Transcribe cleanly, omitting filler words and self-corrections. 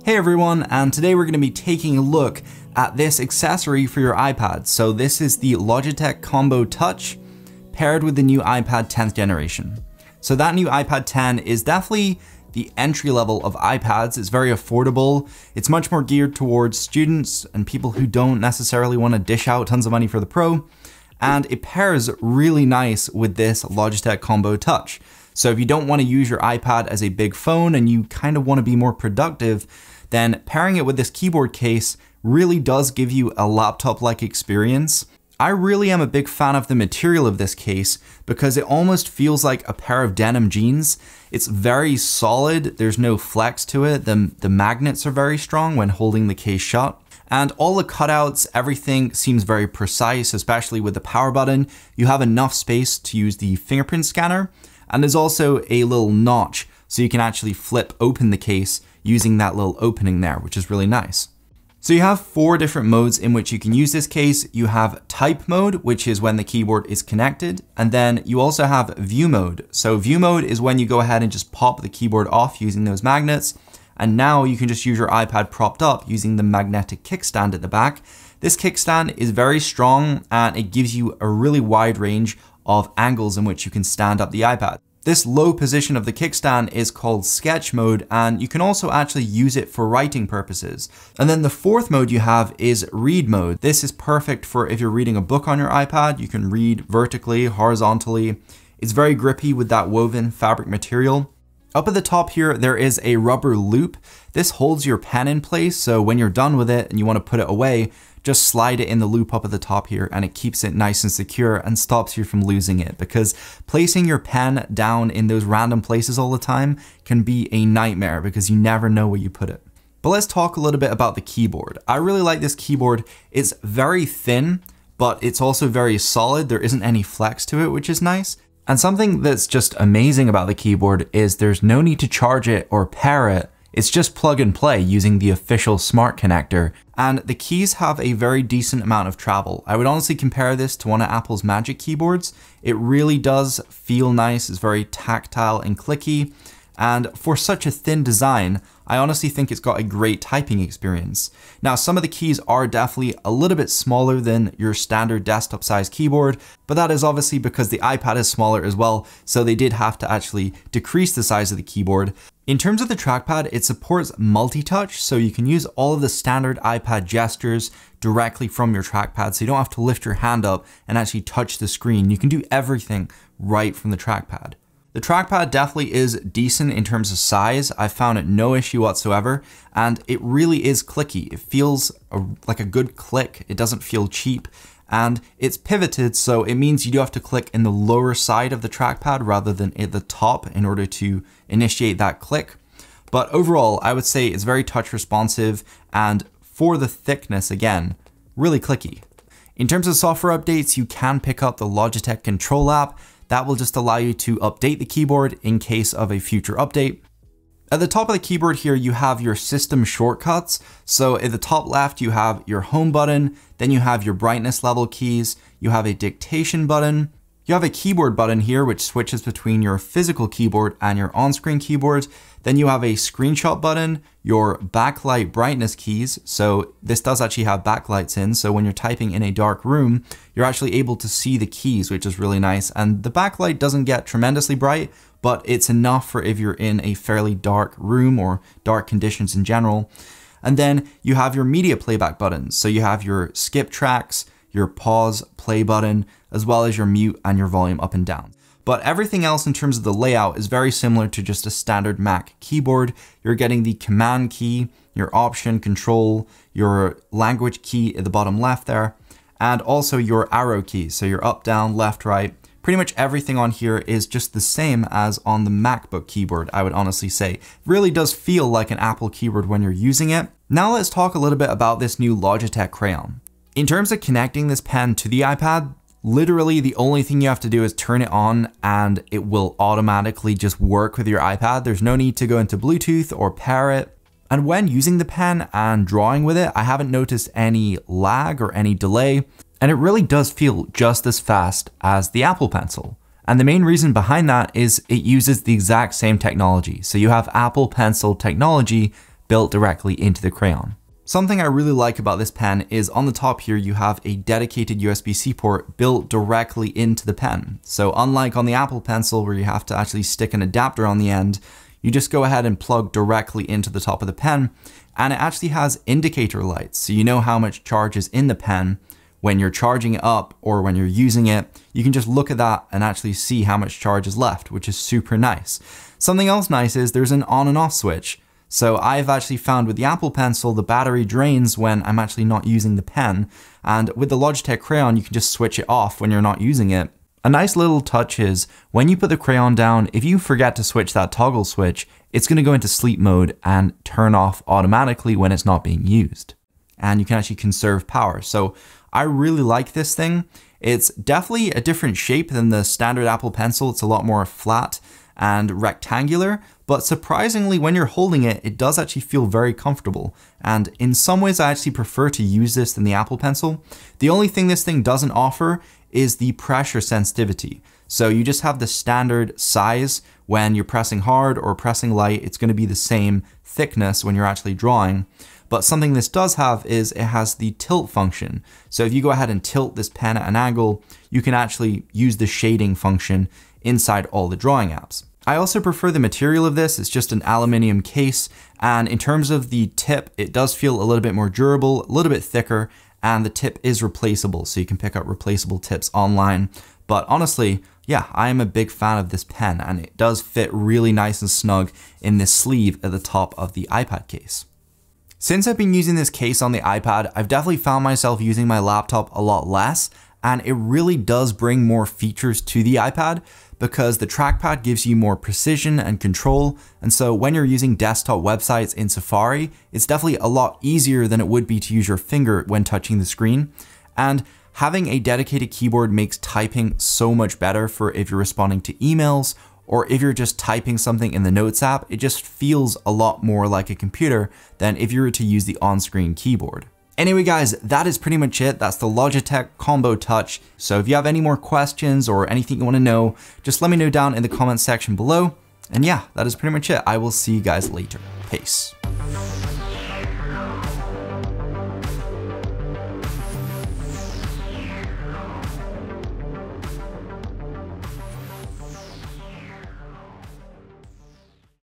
Hey everyone, and today we're going to be taking a look at this accessory for your iPad. So this is the Logitech Combo Touch paired with the new iPad 10th generation. So that new iPad 10 is definitely the entry level of iPads. It's very affordable. It's much more geared towards students and people who don't necessarily want to dish out tons of money for the Pro. And it pairs really nice with this Logitech Combo Touch. So if you don't want to use your iPad as a big phone and you kind of want to be more productive, then pairing it with this keyboard case really does give you a laptop-like experience. I really am a big fan of the material of this case because it almost feels like a pair of denim jeans. It's very solid, there's no flex to it, the magnets are very strong when holding the case shut. And all the cutouts, everything seems very precise, especially with the power button. You have enough space to use the fingerprint scanner, and there's also a little notch so you can actually flip open the case using that little opening there, which is really nice. So you have 4 different modes in which you can use this case. You have type mode, which is when the keyboard is connected. And then you also have view mode. So view mode is when you go ahead and just pop the keyboard off using those magnets. And now you can just use your iPad propped up using the magnetic kickstand at the back. This kickstand is very strong and it gives you a really wide range of angles in which you can stand up the iPad. This low position of the kickstand is called sketch mode, and you can also actually use it for writing purposes. And then the 4th mode you have is read mode. This is perfect for if you're reading a book on your iPad. You can read vertically, horizontally. It's very grippy with that woven fabric material. Up at the top here, there is a rubber loop. This holds your pen in place, so when you're done with it and you want to put it away, just slide it in the loop up at the top here and it keeps it nice and secure and stops you from losing it, because placing your pen down in those random places all the time can be a nightmare because you never know where you put it. But let's talk a little bit about the keyboard. I really like this keyboard. It's very thin, but it's also very solid. There isn't any flex to it, which is nice. And something that's just amazing about the keyboard is there's no need to charge it or pair it. It's just plug and play using the official smart connector. And the keys have a very decent amount of travel. I would honestly compare this to one of Apple's Magic keyboards. It really does feel nice. It's very tactile and clicky. And for such a thin design, I honestly think it's got a great typing experience. Now, some of the keys are definitely a little bit smaller than your standard desktop size keyboard, but that is obviously because the iPad is smaller as well, so they did have to actually decrease the size of the keyboard. In terms of the trackpad, it supports multi-touch, so you can use all of the standard iPad gestures directly from your trackpad, so you don't have to lift your hand up and actually touch the screen. You can do everything right from the trackpad. The trackpad definitely is decent in terms of size. I found it no issue whatsoever, and it really is clicky. It feels like a good click. It doesn't feel cheap, and it's pivoted, so it means you do have to click in the lower side of the trackpad rather than at the top in order to initiate that click. But overall, I would say it's very touch responsive, and for the thickness, again, really clicky. In terms of software updates, you can pick up the Logitech Control app. That will just allow you to update the keyboard in case of a future update. At the top of the keyboard here, you have your system shortcuts. So at the top left, you have your home button, then you have your brightness level keys, you have a dictation button, you have a keyboard button here, which switches between your physical keyboard and your on-screen keyboard. Then you have a screenshot button, your backlight brightness keys. So this does actually have backlights in. So when you're typing in a dark room, you're actually able to see the keys, which is really nice. And the backlight doesn't get tremendously bright, but it's enough for if you're in a fairly dark room or dark conditions in general. And then you have your media playback buttons. So you have your skip tracks, your pause play button, as well as your mute and your volume up and down. But everything else in terms of the layout is very similar to just a standard Mac keyboard. You're getting the command key, your option control, your language key at the bottom left there, and also your arrow keys. So your up, down, left, right. Pretty much everything on here is just the same as on the MacBook keyboard, I would honestly say. It really does feel like an Apple keyboard when you're using it. Now let's talk a little bit about this new Logitech Crayon. In terms of connecting this pen to the iPad, literally the only thing you have to do is turn it on and it will automatically just work with your iPad. There's no need to go into Bluetooth or pair it. And when using the pen and drawing with it, I haven't noticed any lag or any delay, and it really does feel just as fast as the Apple Pencil. And the main reason behind that is it uses the exact same technology. So you have Apple Pencil technology built directly into the crayon. Something I really like about this pen is on the top here, you have a dedicated USB-C port built directly into the pen. So unlike on the Apple Pencil where you have to actually stick an adapter on the end, you just go ahead and plug directly into the top of the pen, and it actually has indicator lights. So you know how much charge is in the pen when you're charging it up or when you're using it. You can just look at that and actually see how much charge is left, which is super nice. Something else nice is there's an on and off switch. So I've actually found with the Apple Pencil, the battery drains when I'm actually not using the pen. And with the Logitech Crayon, you can just switch it off when you're not using it. A nice little touch is when you put the crayon down, if you forget to switch that toggle switch, it's going to go into sleep mode and turn off automatically when it's not being used. And you can actually conserve power. So I really like this thing. It's definitely a different shape than the standard Apple Pencil. It's a lot more flat and rectangular, but surprisingly when you're holding it, it does actually feel very comfortable. And in some ways I actually prefer to use this than the Apple Pencil. The only thing this thing doesn't offer is the pressure sensitivity. So you just have the standard size when you're pressing hard or pressing light, it's going to be the same thickness when you're actually drawing. But something this does have is it has the tilt function. So if you go ahead and tilt this pen at an angle, you can actually use the shading function inside all the drawing apps. I also prefer the material of this. It's just an aluminum case. And in terms of the tip, it does feel a little bit more durable, a little bit thicker, and the tip is replaceable. So you can pick up replaceable tips online. But honestly, yeah, I am a big fan of this pen and it does fit really nice and snug in this sleeve at the top of the iPad case. Since I've been using this case on the iPad, I've definitely found myself using my laptop a lot less, and it really does bring more features to the iPad because the trackpad gives you more precision and control. And so when you're using desktop websites in Safari, it's definitely a lot easier than it would be to use your finger when touching the screen. And having a dedicated keyboard makes typing so much better for if you're responding to emails or if you're just typing something in the Notes app. It just feels a lot more like a computer than if you were to use the on-screen keyboard. Anyway guys, that is pretty much it. That's the Logitech Combo Touch. So if you have any more questions or anything you want to know, just let me know down in the comments section below. And yeah, that is pretty much it. I will see you guys later. Peace.